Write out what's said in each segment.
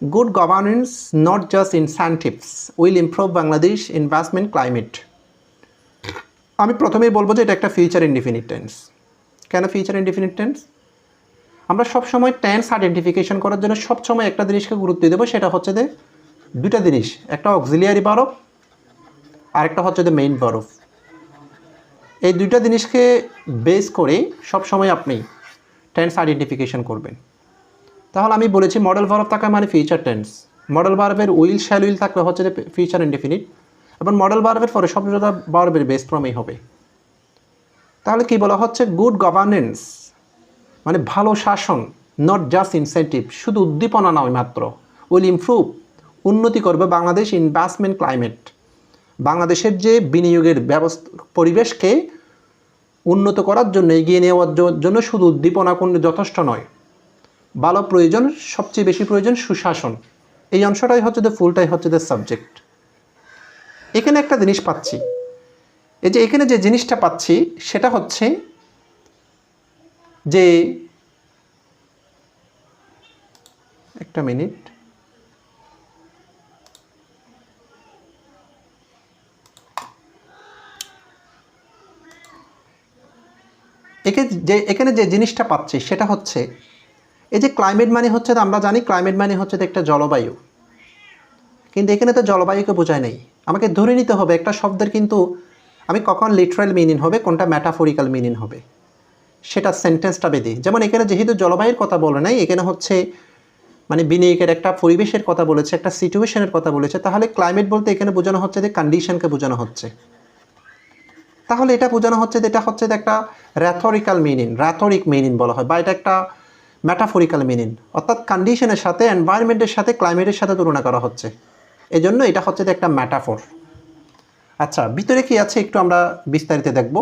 Good governance, not just incentives, will improve Bangladesh investment climate. আমি প্রথমেই বলবো যে এটা একটা ফিউচার ইনডিফিনিট টেন্স। কেন ফিউচার ইনডিফিনিট টেন্স? আমরা সবসময় টেন্স আইডেন্টিফিকেশন করার জন্য সবসময় একটা জিনিসকে গুরুত্ব দেবো, সেটা হচ্ছে যে দুটা জিনিস, একটা অক্সিলিয়ারি ভার্ব আর একটা হচ্ছে যে মেইন ভার্ব। এই দুইটা জিনিসকে বেস করে সবসময় আপনি টেন্স আইডেন্টিফিকেশন করবেন। তাহলে আমি বলেছি মডেল ভার্ব থাকা মানে ফিউচার টেন্স, মডেল ভার্বের উইল শ্যাল উইল থাকলে হচ্ছে যে ফিউচার ইনডিফিনিট, এবং মডেল ভার্বের পরে শব্দটা ভার্বের বেস ফর্মেই হবে। তাহলে কি বলা হচ্ছে? গুড গভর্নেন্স মানে ভালো শাসন, নট জাস্ট ইনসেন্টিভ শুধু উদ্দীপনা নয় মাত্র, উইল ইমপ্রুভ উন্নতি করবে বাংলাদেশ ইনভেস্টমেন্ট ক্লাইমেট, বাংলাদেশের যে বিনিয়োগের ব্যবস্থা পরিবেশকে উন্নত করার জন্য, এগিয়ে নেওয়ার জন্য শুধু উদ্দীপনা কোনো যথেষ্ট নয়, ভালো প্রয়োজন, সবচেয়ে বেশি প্রয়োজন সুশাসন। এই অংশটাই হচ্ছে যে ফুলটাই হচ্ছে যে সাবজেক্ট। এখানে একটা জিনিস পাচ্ছি, এই যে এখানে যে জিনিসটা পাচ্ছি সেটা হচ্ছে যে একটা মিনিট, এখানে যে জিনিসটা পাচ্ছি সেটা হচ্ছে এই যে ক্লাইমেট মানে হচ্ছে, আমরা জানি ক্লাইমেট মানে হচ্ছে একটা জলবায়ু, কিন্তু এখানে তো জলবায়ুকে বোঝায় নাই। আমাকে ধরে নিতে হবে একটা শব্দের কিন্তু আমি কখন লিটারাল মিনিং হবে, কোনটা ম্যাটাফরিক্যাল মিনিং হবে, সেটা সেন্টেন্সটা বেঁধে। যেমন এখানে যেহেতু জলবায়ুর কথা বলে নাই, এখানে হচ্ছে মানে বিনিয়োগের একটা পরিবেশের কথা বলেছে, একটা সিচুয়েশনের কথা বলেছে, তাহলে ক্লাইমেট বলতে এখানে বোঝানো হচ্ছে যে কন্ডিশনকে বোঝানো হচ্ছে। তাহলে এটা বোঝানো হচ্ছে যে এটা হচ্ছে যে একটা র্যাথরিক্যাল মিনিং, র্যাথরিক মিনিং বলা হয়, বা এটা একটা ম্যাটাফরিক্যাল মিনিং, অর্থাৎ কন্ডিশনের সাথে, এনভায়রনমেন্টের সাথে, ক্লাইমেটের সাথে তুলনা করা হচ্ছে, এজন্য এটা হচ্ছে যে একটা ম্যাটাফর। আচ্ছা, ভিতরে কি আছে একটু আমরা বিস্তারিত দেখব।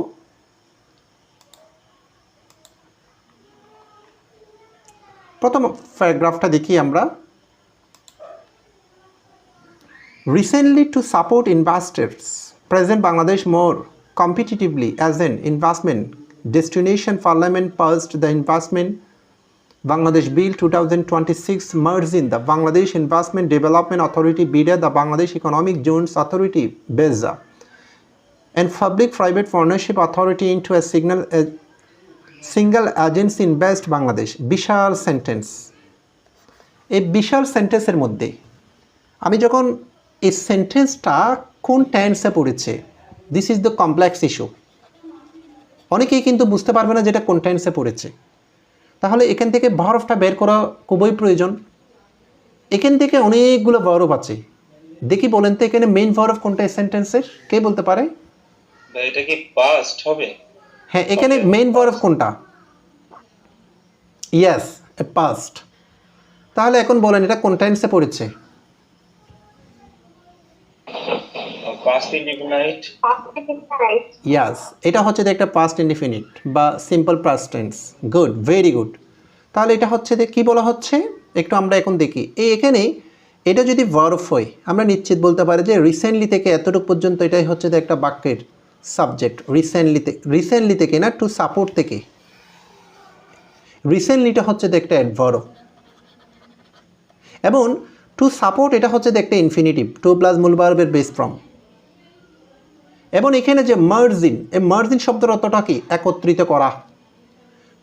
প্রথম প্যারাগ্রাফটা দেখি আমরা। Recently to support investors present Bangladesh more competitively as an investment destination, Parliament passed the Investment Bangladesh Bill 2026 merging the Bangladesh Investment Development Authority BIDA, the Bangladesh Economic Zones Authority BEZA, and Public-Private Partnership Authority into a single agency Invest Bangladesh. Vishal sentence. এই বিশাল সেন্টেন্সের মধ্যে আমি যখন এই সেন্টেন্সটা কোন টেন্সে পড়েছে, this is the complex issue. অনেকেই কিন্তু বুঝতে পারবে না যেটা কোন টেন্সে পড়েছে। তাহলে এখান থেকে ভার্বটা বের করা খুবই প্রয়োজন। এখান থেকে অনেকগুলো ভার্ব আছে, দেখি বলেন তো এখানে মেইন ভার্ব কোনটা এই সেন্টেন্সের, কে বলতে পারে? এটা কি পাস্ট হবে? হ্যাঁ, এখানে মেইন ভার্ব কোনটা? Yes, past. তাহলে এখন বলেন এটা কোন টেন্সে পড়েছে? Past indefinite. ইয়াস, এটা হচ্ছে একটা পাস্ট ইনডিফিনিট বা simple past tense. Good, very good. তাহলে এটা হচ্ছে যে কী বলা হচ্ছে একটু আমরা এখন দেখি। এখানে এটা যদি ভার্ব হয় আমরা নিশ্চিত বলতে পারি যে রিসেন্টলি থেকে এতটুকু পর্যন্ত এটাই হচ্ছে যে একটা বাক্যের সাবজেক্ট। রিসেন্টলি থেকে না, টু সাপোর্ট থেকে। রিসেন্টলিটা হচ্ছে যে একটা অ্যাডভার্ব, এবং টু সাপোর্ট এটা হচ্ছে যে একটা ইনফিনিটিভ, টু প্লাস মূল ভার্বের বেস ফর্ম। এবং এখানে যে মার্জিন, এই মার্জিন শব্দের অর্থটা কি? একত্রিত করা,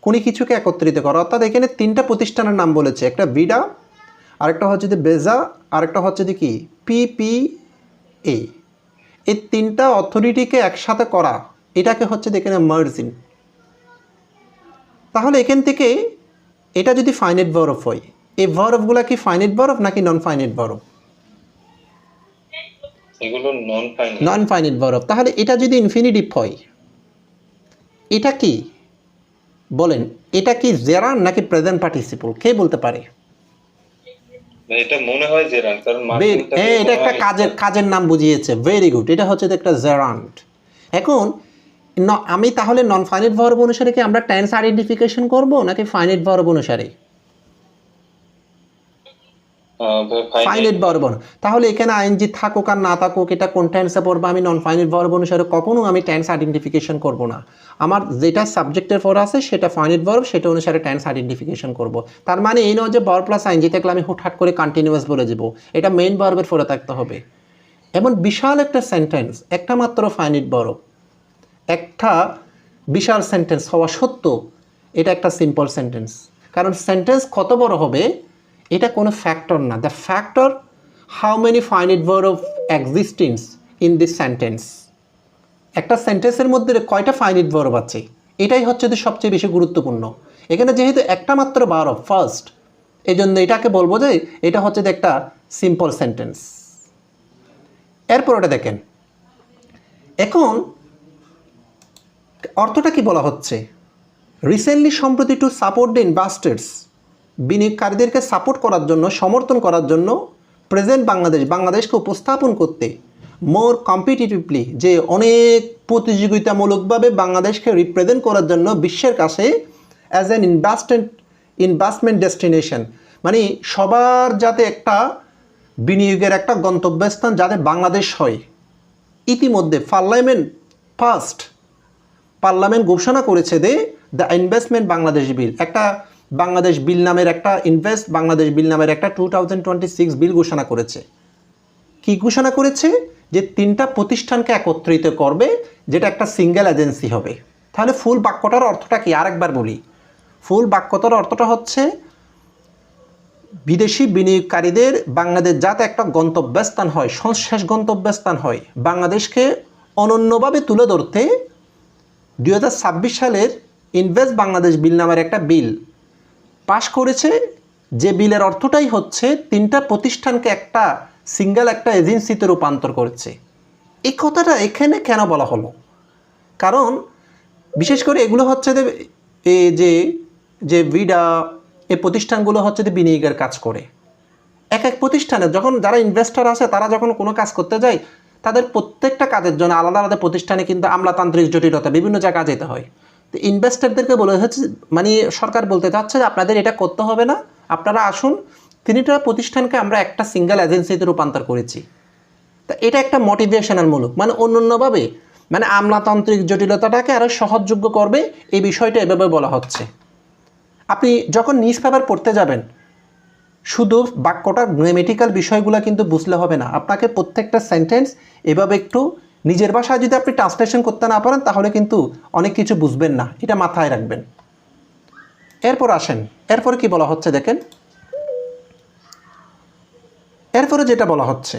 কোনো কিছুকে একত্রিত করা। অর্থাৎ এখানে তিনটা প্রতিষ্ঠানের নাম বলেছে, একটা বিডা, আরেকটা হচ্ছে যে বেজা, আরেকটা হচ্ছে যে কি পিপিএ। এই তিনটা অথরিটিকে একসাথে করা, এটাকে হচ্ছে এখানে মার্জিন। তাহলে এখান থেকে এটা যদি ফাইনাইট ভার্ব হয়, এই ভার্বগুলো কি ফাইনাইট ভার্ব নাকি নন ফাইনাইট ভার্ব? এগুলো নন ফাইনাইট ভার্ব। তাহলে এটা যদি ইনফিনিটিভ হয়, এটা কি বলেন? এটা কি জেরান নাকি প্রেজেন্ট পার্টিসিপল, কে বলতে পারে? এটা মনে হয় জেরান, কারণ এটা একটা কাজের নাম বুঝিয়েছে। ভেরি গুড, এটা হচ্ছে একটা জেরান্ট। এখন আমি তাহলে নন ফাইনাইট ভার্ব অনুসারে কি আমরা টেন্স আইডেন্টিফিকেশন করব নাকি ফাইনাইট ভার্ব অনুসারে? Finite verb. তাহলে এখানে আইএনজি থাকুক আর না থাকুক, এটা কোন টেন্সে পড়বে, আমি নন ফাইনাইট ভার্ব অনুসারে কখনো আমি টেন্স আইডেন্টিফিকেশন করব না। আমার যেটা সাবজেক্টের পর আছে সেটা ফাইনাইট ভার্ব, সেটা অনুসারে টেন্স আইডেন্টিফিকেশন করব। তার মানে এই নয় যে ভার্ব প্লাস আইএনজি থাকলে আমি হুটহাট করে কন্টিনিউয়াস বলে যাব, এটা মেইন ভার্বের পরে থাকতে হবে। এমন বিশাল একটা সেন্টেন্স, একটা মাত্র ফাইনাইট ভার্ব, একটা বিশাল সেন্টেন্স হওয়া সত্ত্বেও এটা একটা সিম্পল সেন্টেন্স। কারণ সেন্টেন্স কত বড় হবে এটা কোনো ফ্যাক্টর না, the factor how many finite verb existence in this sentence. একটা সেন্টেন্সের মধ্যে কয়টা ফাইনাইট ভার্ব আছে এটাই হচ্ছে যে সবচেয়ে বেশি গুরুত্বপূর্ণ। এখানে যেহেতু একটা মাত্র ভার্ব ফার্স্ট, এই জন্য এটাকে বলবো যে এটা হচ্ছে যে একটা সিম্পল সেন্টেন্স। এরপর ওটা দেখেন, এখন অর্থটা কি বলা হচ্ছে, রিসেন্টলি সম্প্রতি টু সাপোর্ট দ্য ইনভেস্টার্স, বিনিয়োগকারীদেরকে সাপোর্ট করার জন্য, সমর্থন করার জন্য, প্রেজেন্ট বাংলাদেশকে উপস্থাপন করতে, মোর কম্পিটিটিভলি, যে অনেক প্রতিযোগিতামূলকভাবে বাংলাদেশকে রিপ্রেজেন্ট করার জন্য বিশ্বের কাছে অ্যাজ অ্যান ইনভেস্টমেন্ট ডেস্টিনেশন, মানে সবার যাতে একটা বিনিয়োগের একটা গন্তব্যস্থান যাতে বাংলাদেশ হয়। ইতিমধ্যে পার্লামেন্ট ঘোষণা করেছে যে দ্য ইনভেস্টমেন্ট বাংলাদেশ বিল, একটা বাংলাদেশ বিল নামের একটা বাংলাদেশ বিল নামের একটা 2026 বিল ঘোষণা করেছে। কি ঘোষণা করেছে? যে 3টা প্রতিষ্ঠানকে একত্রিত করবে, যেটা একটা সিঙ্গেল এজেন্সি হবে। তাহলে ফুল বাক্যটার অর্থটা কি আরেকবার বলি, ফুল বাক্যটার অর্থটা হচ্ছে বিদেশি বিনিয়োগকারীদের বাংলাদেশ যাতে একটা গন্তব্যস্থান হয়, শেষ গন্তব্যস্থান হয়, বাংলাদেশকে অনন্যভাবে তুলে ধরতে 2026 সালের ইনভেস্ট বাংলাদেশ বিল নামের একটা বিল পাশ করেছে, যে বিলের অর্থটাই হচ্ছে 3টা প্রতিষ্ঠানকে একটা সিঙ্গেল একটা এজেন্সিতে রূপান্তর করেছে। এই কথাটা এখানে কেন বলা হলো? কারণ বিশেষ করে এগুলো হচ্ছে যে ভিডা, এই প্রতিষ্ঠানগুলো হচ্ছে যে বিনিয়োগের কাজ করে। এক এক প্রতিষ্ঠানে যখন যারা ইনভেস্টর আছে তারা যখন কোনো কাজ করতে যায়, তাদের প্রত্যেকটা কাজের জন্য আলাদা আলাদা প্রতিষ্ঠানে কিন্তু আমলাতান্ত্রিক জটিলতা বিভিন্ন জায়গায় যেতে হয়। তো ইনভেস্টরদেরকে বলে হচ্ছে, মানে সরকার বলতে চাচ্ছে যে আপনাদের এটা করতে হবে না, আপনারা আসুন, 3টা প্রতিষ্ঠানকে আমরা একটা সিঙ্গেল এজেন্সিতে রূপান্তর করেছি। তা এটা একটা মোটিভেশনাল মূলক, মানে অন্যান্যভাবে মানে আমলাতান্ত্রিক জটিলতাটাকে আরও সহজযোগ্য করবে, এই বিষয়টা এভাবে বলা হচ্ছে। আপনি যখন নিউজ পেপার পড়তে যাবেন, শুধু বাক্যটার গ্রামেটিক্যাল বিষয়গুলো কিন্তু বুঝলে হবে না, আপনাকে প্রত্যেকটা সেন্টেন্স এভাবে একটু নিজের ভাষায় যদি আপনি ট্রান্সলেশন করতে না পারেন তাহলে কিন্তু অনেক কিছু বুঝবেন না, এটা মাথায় রাখবেন। এরপর আসেন, এরপরে কি বলা হচ্ছে দেখেন, এরপরে যেটা বলা হচ্ছে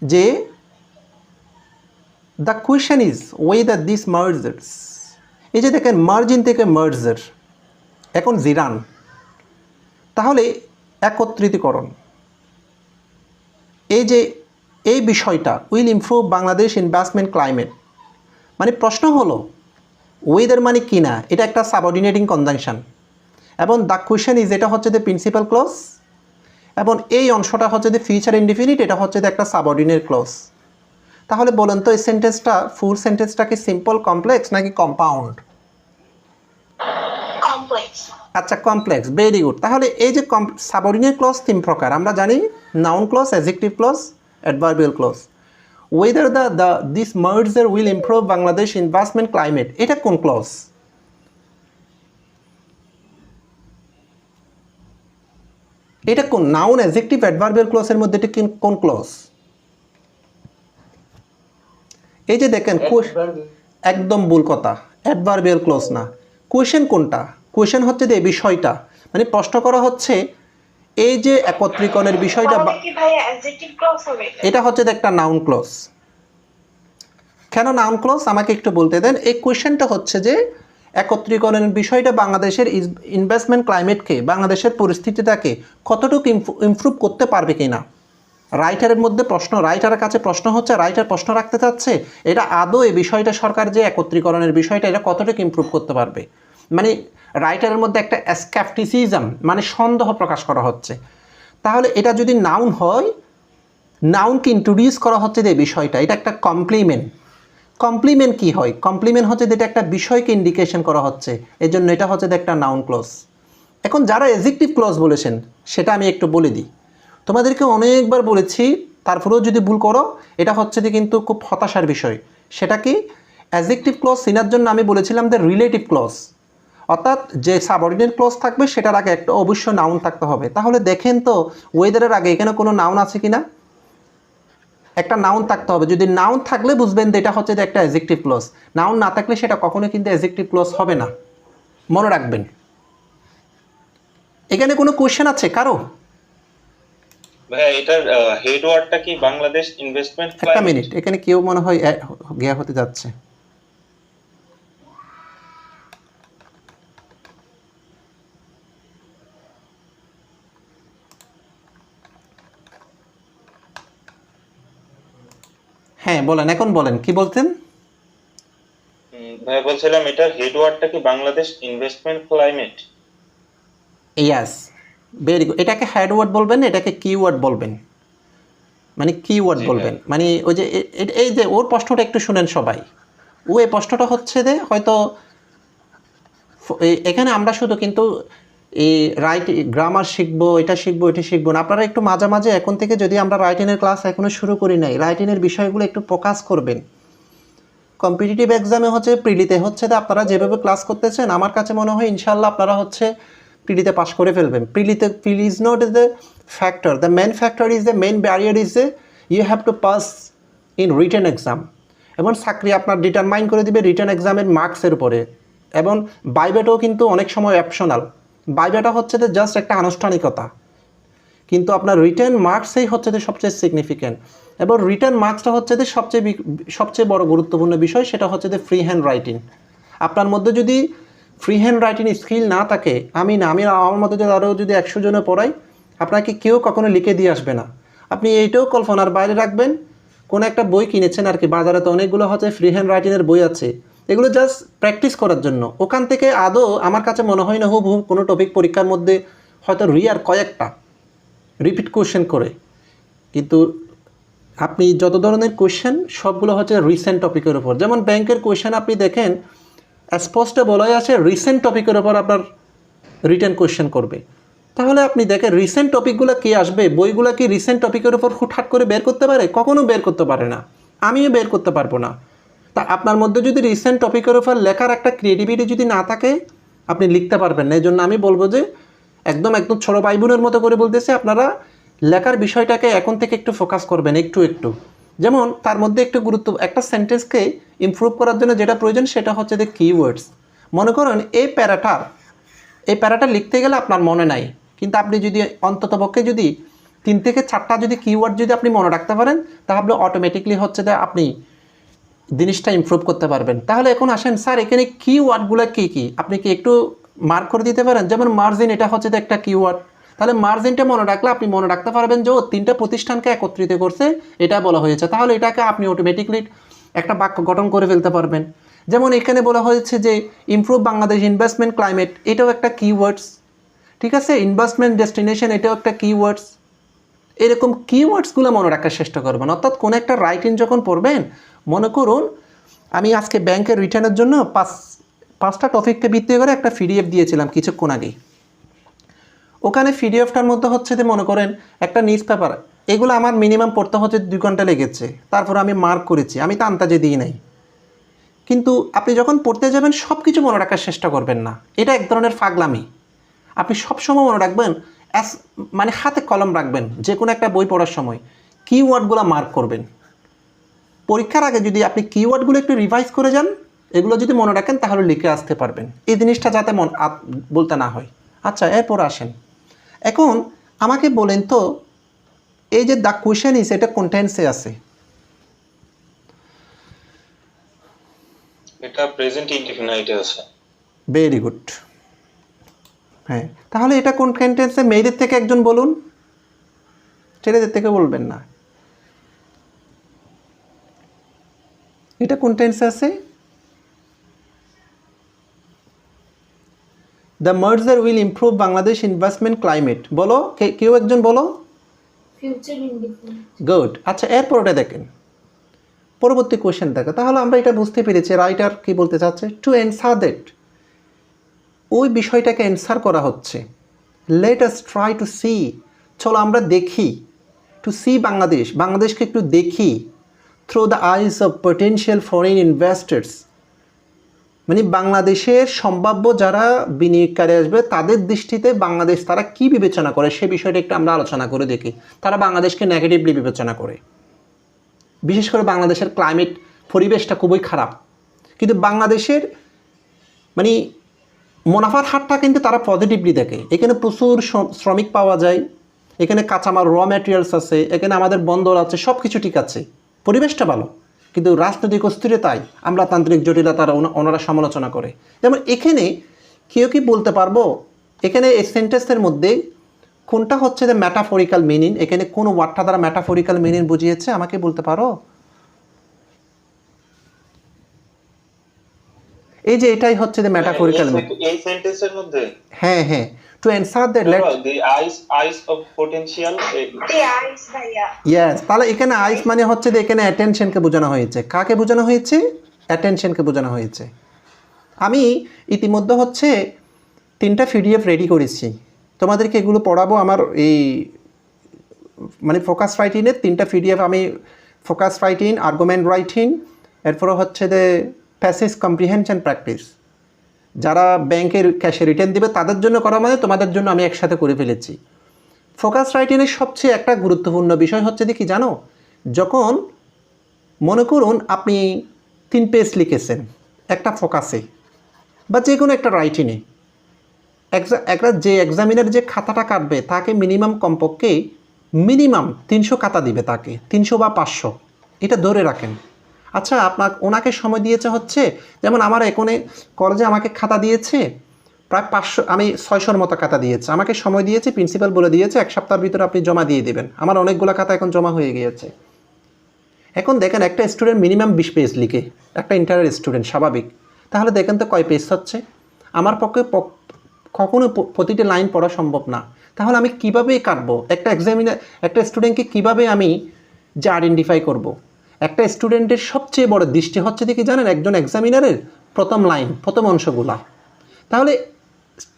যে the question is whether this mergers, এই যে দেখেন মার্জিন থেকে মার্জার, এখন জিরান, তাহলে একত্রিতকরণ, এই বিষয়টা will improve Bangladesh investment climate. মানে প্রশ্ন হলো ওয়েদার মানে কি না, এটা একটা সাবঅর্ডিনেটিং কনজাংশন, এবং দ্য কোয়েশ্চেন ইজ এটা হচ্ছে দ্য প্রিন্সিপাল ক্লজ, এবং এই অংশটা হচ্ছে দ্য ফিউচার ইনডিফিনিট, এটা হচ্ছে একটা সাবঅর্ডিনেট ক্লজ। তাহলে বলেন তো এই সেন্টেন্সটা, ফুল সেন্টেন্সটা কি সিম্পল, কমপ্লেক্স নাকি কম্পাউন্ড? কমপ্লেক্স। আচ্ছা, কমপ্লেক্স, ভেরি গুড। তাহলে এই যে সাবঅর্ডিনেট ক্লজ 3 প্রকার আমরা জানি, noun clause, adjective clause, adverbial clause. Whether this merger will improve Bangladesh investment climate, এটা কোন ক্লজ? এটা কোন নাউন, অ্যাডজেক্টিভ, অ্যাডভার্বিয়াল ক্লজের মধ্যে এটা কোন ক্লজ? এই যে দেখেন, একদম ভুল কথা, অ্যাডভার্বিয়াল ক্লজ না। কোয়েশ্চেন কোনটা? কোয়েশ্চেন হচ্ছে যে এই বিষয়টা, মানে প্রশ্ন করা হচ্ছে এই যে একত্রীকরণের বিষয়টা, এটা হচ্ছে একটা নাউন ক্লজ। কেন নাউন ক্লজ আমাকে একটু বলতে দেন। এই কোয়েশ্চেনটা হচ্ছে যে একত্রীকরণের বিষয়টা বাংলাদেশের ইনভেস্টমেন্ট ক্লাইমেটকে, বাংলাদেশের পরিস্থিতিটাকে কতটুকু ইমপ্রুভ করতে পারবে কিনা। রাইটারের মধ্যে প্রশ্ন, রাইটারের কাছে প্রশ্ন হচ্ছে, রাইটার প্রশ্ন রাখতে চাচ্ছে এটা আদৌ এই বিষয়টা সরকার যে একত্রীকরণের বিষয়টা এটা কতটুকু ইমপ্রুভ করতে পারবে। মানে রাইটারের মধ্যে একটা স্কেপটিসিজম, মানে সন্দেহ প্রকাশ করা হচ্ছে। তাহলে এটা যদি নাউন হয়, নাউনকে ইন্ট্রোডিউস করা হচ্ছে যে বিষয়টা, এটা একটা কমপ্লিমেন্ট। কমপ্লিমেন্ট কি হয়? কমপ্লিমেন্ট হচ্ছে যেটা একটা বিষয়কে ইন্ডিকেশন করা হচ্ছে, এই জন্য এটা হচ্ছে একটা নাউন ক্লজ। এখন যারা অ্যাডজেক্টিভ ক্লজ বলেছেন সেটা আমি একটু বলে দিই। তোমাদেরকে অনেকবার বলেছি, তারপরেও যদি ভুল করো এটা হচ্ছে যে কিন্তু খুব হতাশার বিষয়। সেটা কি? অ্যাডজেক্টিভ ক্লজ চেনার জন্য আমি বলেছিলাম যে রিলেটিভ ক্লজ, অর্থাৎ যে সাবঅর্ডিনেট ক্লজ থাকবে সেটার আগে একটা অবশ্য নাউন থাকতে হবে। তাহলে দেখেন তো ওয়েদারের আগে এখানে কোনো নাউন আছে কি না? একটা নাউন থাকতে হবে। যদি নাউন থাকলে বুঝবেন যে এটা হচ্ছে যে একটা অ্যাডজেক্টিভ ক্লজ। নাউন না থাকলে সেটা কখনোই কিন্তু অ্যাডজেক্টিভ ক্লজ হবে না, মনে রাখবেন। এখানে কোনো কোয়েশ্চেন আছে কারো? ভাইয়া এটার হেড ওয়ার্ডটা কি বাংলাদেশ ইনভেস্টমেন্ট একটা ক্লাইমেট? মিনিট, এখানে কেউ মনে হয় গিয়া হতে যাচ্ছে। হ্যাঁ বলেন, এখন বলেন কি বলতেন? ভাইয়া বলছিলাম এটার হেড ওয়ার্ডটা কি বাংলাদেশ ইনভেস্টমেন্ট ক্লাইমেট? ইয়াস, ভেরি গুড। এটাকে হেডওয়ার্ড বলবেন, এটাকে কিওয়ার্ড বলবেন, মানে কিওয়ার্ড জি বলবেন। ভাইয়া। মানে ওই যে এই যে ওর প্রশ্নটা একটু শুনেন সবাই। ও এই প্রশ্নটা হচ্ছে যে হয়তো এখানে আমরা শুধু কিন্তু এই গ্রামার শিখবো, এটা শিখবো, এটা শিখবো না। আপনারা একটু মাঝে মাঝে এখন থেকে, যদি আমরা রাইটিংয়ের ক্লাস এখনও শুরু করি নাই, রাইটিংয়ের বিষয়গুলো একটু ফোকাস করবেন। কম্পিটিটিভ এক্সামে হচ্ছে প্রিলিতে হচ্ছে যে আপনারা যেভাবে ক্লাস করতেছেন, আমার কাছে মনে হয় ইনশাল্লাহ আপনারা হচ্ছে প্রিলিতে পাস করে ফেলবেন। Prelim is not the factor, the main factor is the main barrier is the you have to pass in written exam. এবং চাকরি আপনার ডিটারমাইন করে দিবে রিটেন এক্সামের মার্কসের উপরে। এবং বাইবেটাও কিন্তু অনেক সময় অপশনাল। বাইবেটা হচ্ছে যে জাস্ট একটা আনুষ্ঠানিকতা, কিন্তু আপনার রিটেন মার্কসই হচ্ছে যে সবচেয়ে সিগনিফিক্যান্ট। এবং রিটেন মার্কসটা হচ্ছে যে সবচেয়ে বড় গুরুত্বপূর্ণ বিষয়, সেটা হচ্ছে যে ফ্রি হ্যান্ড রাইটিং। আপনার মধ্যে যদি ফ্রি হ্যান্ড রাইটিং স্কিল না থাকে, আমি আমার মধ্যে যদি আরও যদি 100 জনে পড়াই, আপনাকে কেউ কখনো লিখে দিয়ে আসবে না। আপনি এইটাও কল্পনার বাইরে রাখবেন, কোনো একটা বই কিনেছেন আর কি, বাজারে তো অনেকগুলো হচ্ছে ফ্রি হ্যান্ড রাইটিংয়ের বই আছে, এগুলো জাস্ট প্র্যাকটিস করার জন্য। ওখান থেকে আদৌ আমার কাছে মনে হয় না হুবহু কোনো টপিক পরীক্ষার মধ্যে হয়তো কয়েকটা রিপিট কোশ্চেন করে, কিন্তু আপনি যত ধরনের কোশ্চেন সবগুলো হচ্ছে রিসেন্ট টপিকের উপর। যেমন ব্যাংকের কোশ্চেন আপনি দেখেন স্পষ্ট বলাই আছে রিসেন্ট টপিকের উপর আপনার রিটেন কোশ্চেন করবে। তাহলে আপনি দেখেন রিসেন্ট টপিকগুলো কি আসবে, বইগুলো কি রিসেন্ট টপিকের উপর হুটহাট করে বের করতে পারে? কখনো বের করতে পারে না, আমিও বের করতে পারবো না। তা আপনার মধ্যে যদি রিসেন্ট টপিকের উপর লেখার একটা ক্রিয়েটিভিটি যদি না থাকে, আপনি লিখতে পারবেন না। এই জন্য আমি বলবো যে একদম ছোটো ভাই বোনের মতো করে বলতেছি, আপনারা লেখার বিষয়টাকে এখন থেকে একটু ফোকাস করবেন একটু। যেমন তার মধ্যে একটু একটা সেন্টেন্সকে ইমপ্রুভ করার জন্য যেটা প্রয়োজন সেটা হচ্ছে যে কিওয়ার্ডস। মনে করেন এই প্যারাটা লিখতে গেলে আপনার মনে নাই, কিন্তু আপনি যদি অন্ততপক্ষে যদি 3 থেকে 4টা যদি কিওয়ার্ড যদি আপনি মনে রাখতে পারেন, তাহলে অটোমেটিকলি হচ্ছে যে আপনি জিনিসটা ইমপ্রুভ করতে পারবেন। তাহলে এখন আসেন স্যার, এখানে কিওয়ার্ডগুলো কী কী আপনি কি একটু মার্ক করে দিতে পারেন? যেমন মার্জিন, এটা হচ্ছে যে একটা কিওয়ার্ড। তাহলে মার্জিনটা মনে রাখলে আপনি মনে রাখতে পারবেন যে ও 3টা প্রতিষ্ঠানকে একত্রিত করছে, এটা বলা হয়েছে। তাহলে এটাকে আপনি অটোমেটিকলি একটা বাক্য গঠন করে ফেলতে পারবেন। যেমন এখানে বলা হয়েছে যে ইমপ্রুভ বাংলাদেশ ইনভেস্টমেন্ট ক্লাইমেট, এটাও একটা কিওয়ার্ডস, ঠিক আছে। ইনভেস্টমেন্ট ডেস্টিনেশন, এটাও একটা কিওয়ার্ডস। এরকম কিওয়ার্ডসগুলো মনে রাখার চেষ্টা করবেন। অর্থাৎ কোনো একটা রাইটিং যখন পড়বেন, মনে করুন আমি আজকে ব্যাংকের রিটার্নের জন্য 5টা টপিককে ভিত্তি করে একটা পিডিএফ দিয়েছিলাম কিছুক্ষণ আগেই। ওখানে পিডিএফটার মধ্যে হচ্ছে যে মনে করেন একটা নিউজ পেপার, এগুলো আমার মিনিমাম পড়তে হচ্ছে 2 ঘন্টা লেগেছে। তারপর আমি মার্ক করেছি, আমি তো আন্তাজে দিই নাই। কিন্তু আপনি যখন পড়তে যাবেন সব কিছু মনে রাখার চেষ্টা করবেন না, এটা এক ধরনের পাগলামি। আপনি সবসময় মনে রাখবেন, মানে হাতে কলম রাখবেন যে কোনো একটা বই পড়ার সময়, কিওয়ার্ডগুলো মার্ক করবেন। পরীক্ষার আগে যদি আপনি কিওয়ার্ডগুলো একটু রিভাইজ করে যান, এগুলো যদি মনে রাখেন তাহলে লিখে আসতে পারবেন। এই জিনিসটা যাতে বলতে না হয়। আচ্ছা, এরপর আসেন, এখন আমাকে বলেন তো এই যে দ্য কোয়েশ্চেন ইজ, এটা কোন টেন্সে আছে? এটা প্রেজেন্ট ইনডিফিনাইটে আছে। Very good. হ্যাঁ, তাহলে এটা কোন টেন্সে? মেয়েদের থেকে একজন বলুন, ছেলেদের থেকে বলবেন না। এটা কোন টেন্সে আছে? The merger will improve Bangladesh investment climate, বলো কেউ একজন বলো। Future indefinite. গুড। আচ্ছা, এরপর ওটা দেখেন, পরবর্তী কোয়েশ্চেন দেখো। তাহলে আমরা এটা বুঝতে পেরেছি রাইটার কি বলতে চাচ্ছে। টু অ্যান্সার দ্যাট, ওই বিষয়টাকে অ্যান্সার করা হচ্ছে। Let us try to see, চলো আমরা দেখি, টু সি বাংলাদেশ, বাংলাদেশকে একটু দেখি through the eyes of potential foreign investors, মানে বাংলাদেশের সম্ভাব্য যারা বিনিয়োগকারী আসবে তাদের দৃষ্টিতে বাংলাদেশ তারা কি বিবেচনা করে সে বিষয়টা একটু আমরা আলোচনা করে দেখি। তারা বাংলাদেশকে নেগেটিভলি বিবেচনা করে, বিশেষ করে বাংলাদেশের ক্লাইমেট পরিবেশটা খুবই খারাপ, কিন্তু বাংলাদেশের মানে মুনাফার হারটা কিন্তু তারা পজিটিভলি দেখে। এখানে প্রচুর শ্রমিক পাওয়া যায়, এখানে কাঁচামাল র ম্যাটেরিয়ালস আছে, এখানে আমাদের বন্দর আছে, সব কিছু ঠিক আছে, পরিবেশটা ভালো, কিন্তু রাজনৈতিক অস্থিরতায় আমলাতান্ত্রিক জটিলতার ওনারা সমালোচনা করে। যেমন এখানে কেউ কি বলতে পারবো এখানে এই সেন্টেন্সের মধ্যে কোনটা হচ্ছে যে ম্যাটাফরিক্যাল মিনিং, এখানে কোন ওয়ার্ডটা দ্বারা ম্যাটাফরিক্যাল মিনিং বুঝিয়েছে আমাকে বলতে পারো? এই যে এটাই হচ্ছে যে ম্যাটাফরিক্যাল মিনিং এই সেন্টেন্সের মধ্যে। হ্যাঁ হ্যাঁ, to answer that let the ice of potential. Ice ভাইয়া। ইয়েস, তাহলে এখানে আইস মানে হচ্ছে যে এখানে অ্যাটেনশনকে বোঝানো হয়েছে। কাকে বোঝানো হয়েছে? অ্যাটেনশনকে বোঝানো হয়েছে। আমি ইতিমধ্যে হচ্ছে 3টা পিডিএফ রেডি করেছি, তোমাদেরকে এগুলো পড়াবো। আমার এই মানে ফোকাস রাইটিংয়ের 3টা পিডিএফ আমি ফোকাস রাইটিং, আর্গুমেন্ট রাইটিং, এরপরে হচ্ছে যে প্যাসেজ কম্প্রিহেনশন প্র্যাকটিস, যারা ব্যাংকের ক্যাশে রিটার্ন দিবে তাদের জন্য করা, মানে তোমাদের জন্য আমি একসাথে করে ফেলেছি। ফোকাস রাইটিংয়ের সবচেয়ে একটা গুরুত্বপূর্ণ বিষয় হচ্ছে যে কি জানো, যখন মনে করুন আপনি 3 পেজ লিখেছেন একটা ফোকাসে বা যে কোনো একটা রাইটিংয়ে, একটা যে এক্সামিনার যে খাতাটা কাটবে তাকে মিনিমাম কমপক্ষে মিনিমাম 300 খাতা দিবে, তাকে 300 বা 500 এটা ধরে রাখেন। আচ্ছা, ওনাকে সময় দিয়েছে হচ্ছে, যেমন আমার এখানে কলেজে আমাকে খাতা দিয়েছে প্রায় 500, আমি 600-র মতো খাতা দিয়েছে, আমাকে সময় দিয়েছে, প্রিন্সিপাল বলে দিয়েছে 1 সপ্তাহের ভিতরে আপনি জমা দিয়ে দেবেন। আমার অনেকগুলো খাতা এখন জমা হয়ে গিয়েছে। এখন দেখেন একটা স্টুডেন্ট মিনিমাম 20 পেজ লিখে, একটা ইন্টারের স্টুডেন্ট স্বাভাবিক, তাহলে দেখেন তো কয় পেজ হচ্ছে। আমার পক্ষে কখনো প্রতিটি লাইন পড়া সম্ভব না, তাহলে আমি কীভাবে কাটবো? একটা স্টুডেন্টকে কীভাবে আমি যে আইডেন্টিফাই করব? একটা স্টুডেন্টের সবচেয়ে বড় দৃষ্টি হচ্ছে দেখি জানেন একজন এক্সামিনারের প্রথম লাইন, প্রথম অংশগুলা। তাহলে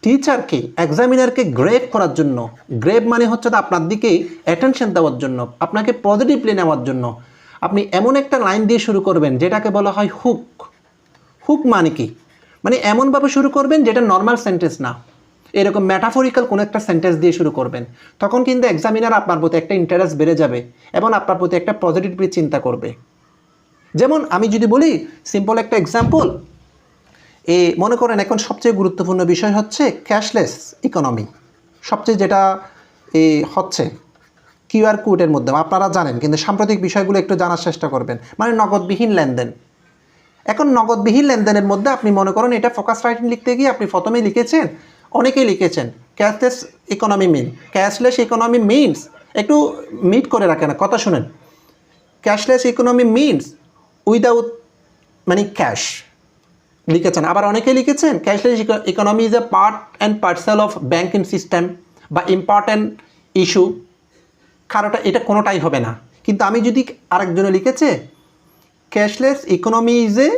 টিচারকে, এক্সামিনারকে গ্রেড করার জন্য, গ্রেড মানে হচ্ছে আপনার দিকে অ্যাটেনশন দেওয়ার জন্য, আপনাকে পজিটিভলি নেওয়ার জন্য আপনি এমন একটা লাইন দিয়ে শুরু করবেন যেটাকে বলা হয় হুক। হুক মানে কি? মানে এমনভাবে শুরু করবেন যেটা নর্মাল সেন্টেন্স না, এরকম ম্যাটাফরিক্যাল কোনো একটা সেন্টেন্স দিয়ে শুরু করবেন। তখন কিন্তু এক্সামিনার আপনার প্রতি একটা ইন্টারেস্ট বেড়ে যাবে এবং আপনার প্রতি একটা পজিটিভলি চিন্তা করবে। যেমন আমি যদি বলি সিম্পল একটা এক্সাম্পল, মনে করেন এখন সবচেয়ে গুরুত্বপূর্ণ বিষয় হচ্ছে ক্যাশলেস ইকোনমি, সবচেয়ে যেটা হচ্ছে কিউআর কোডের মধ্যে আপনারা জানেন, কিন্তু সাম্প্রতিক বিষয়গুলো একটু জানার চেষ্টা করবেন, মানে নগদবিহীন লেনদেন। এখন নগদবিহীন লেনদেনের মধ্যে আপনি মনে করেন এটা ফোকাস রাইটিং লিখতে গিয়ে আপনি প্রথমেই লিখেছেন, অনেকেই লিখেছেন ক্যাশলেস ইকোনমি মিন, ক্যাশলেস ইকোনমি মিনস, একটু মিট করে রাখেন কথা শুনেন, ক্যাশলেস ইকোনমি মিনস উইদাউট মানে ক্যাশ লিখেছেন। আবার অনেকেই লিখেছেন cashless economy is a part and parcel of banking system বা ইম্পর্ট্যান্ট ইস্যু। কারোটা এটা কোনোটাই হবে না, কিন্তু আমি যদি আরেকজনে লিখেছে ক্যাশলেস ইকোনমি ইজ এ,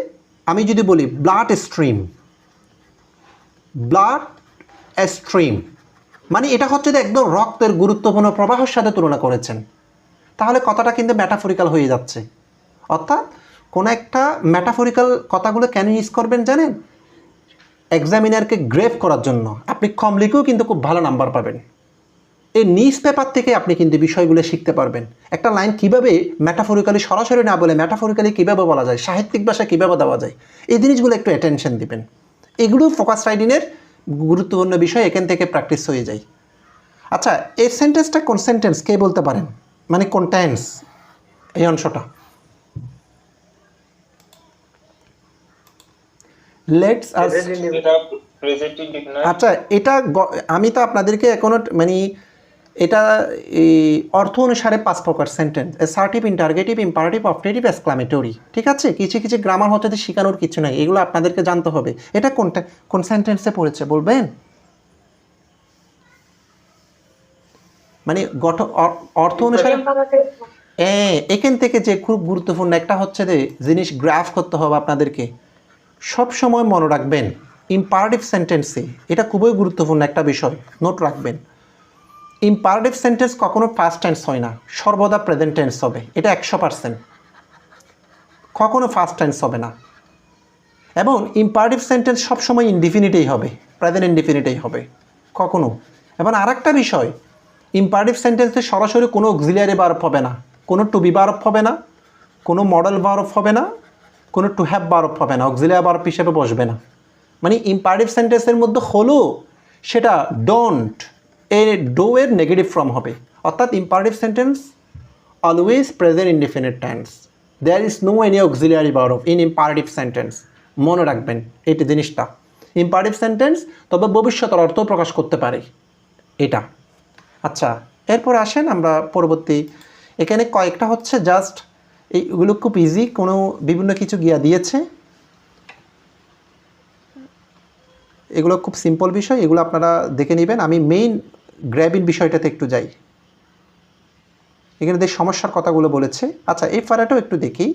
আমি যদি বলি ব্লাড স্ট্রিম, ব্লাড স্ট্রিম মানে এটা হচ্ছে যে একদম রক্তের গুরুত্বপূর্ণ প্রবাহের সাথে তুলনা করেছেন, তাহলে কথাটা কিন্তু ম্যাটাফরিক্যাল হয়ে যাচ্ছে। অর্থাৎ কোনো একটা ম্যাটাফরিক্যাল কথাগুলো কেন ইউজ করবেন জানেন? এক্সামিনারকে গ্রেভ করার জন্য। আপনি কম লিখেও কিন্তু খুব ভালো নাম্বার পাবেন। এই নিউজ পেপার থেকে আপনি কিন্তু বিষয়গুলো শিখতে পারবেন, একটা লাইন কীভাবে ম্যাটাফরিক্যালি সরাসরি না বলে ম্যাটাফরিক্যালি কীভাবে বলা যায়, সাহিত্যিক ভাষা কীভাবে দেওয়া যায়, এই জিনিসগুলো একটু অ্যাটেনশন দিবেন। এগুলো ফোকাস রাইটিংয়ের গুরুত্বপূর্ণ বিষয়, এখান থেকে প্র্যাকটিস হয়ে যায়। আচ্ছা, এই সেন্টেন্সটা কোন সেন্টেন্স কে বলতে পারেন? মানে কোন টেন্স এই অংশটা? লেটস আস, আচ্ছা এটা আমি তো আপনাদেরকে এখনো মানে এটা এই অর্থ অনুসারে 5 প্রকার sentence, assertive, interrogative, imperative, objective, exclamatory, ঠিক আছে? কিছু কিছু গ্রামার হচ্ছে যে শেখানোর কিছু নাই, এগুলো আপনাদেরকে জানতে হবে। এটা কোন সেন্টেন্সে পড়েছে বলবেন? মানে অর্থ অনুসারে এখান থেকে যে খুব গুরুত্বপূর্ণ একটা হচ্ছে যে জিনিস গ্রাফ করতে হবে আপনাদেরকে। সব সময় মনে রাখবেন ইম্পারেটিভ সেন্টেন্সে এটা খুবই গুরুত্বপূর্ণ একটা বিষয়, নোট রাখবেন। ইম্পারেটিভ সেন্টেন্স কখনো ফার্স্ট টেন্স হয় না, সর্বদা প্রেজেন্ট টেন্স হবে, এটা 100%। কখনো ফার্স্ট টেন্স হবে না। এবং ইম্পারেটিভ সেন্টেন্স সবসময় ইনডিফিনিটেই হবে, প্রেজেন্ট ইনডিফিনিটেই হবে কখনো। এবং আর একটা বিষয়, ইম্পারেটিভ সেন্টেন্সে সরাসরি কোনো অক্সিলিয়ারি ভার্ব হবে না, কোনো টু বি ভার্ব হবে না, কোনো মডেল ভার্ব হবে না, কোনো টু হ্যাভ ভার্ব হবে না, অক্সিলিয়ারি ভার্ব হিসেবে বসবে না। মানে ইম্পারেটিভ সেন্টেন্সের মধ্যে হলো সেটা ডোন্ট ডো এর নেগেটিভ ফর্ম হবে, অর্থাৎ imperative sentence always present indefinite tense, there is no any auxiliary verb in imperative sentence. মনে রাখবেন এই জিনিসটা, ইম্পারেটিভ সেন্টেন্স তবে ভবিষ্যতের অর্থ প্রকাশ করতে পারে এটা। আচ্ছা, এরপর আসেন আমরা পরবর্তী, এখানে কয়েকটা হচ্ছে জাস্ট এইগুলো খুব ইজি, কোনো বিভিন্ন কিছু গিয়া দিয়েছে, এগুলো খুব সিম্পল বিষয়, এগুলো আপনারা দেখে নেবেন। আমি মেইন গ্র্যাবিন বিষয়টাতে একটু যাই, এখানে যে সমস্যার কথাগুলো বলেছে। আচ্ছা, এই ফারাটাও একটু দেখি,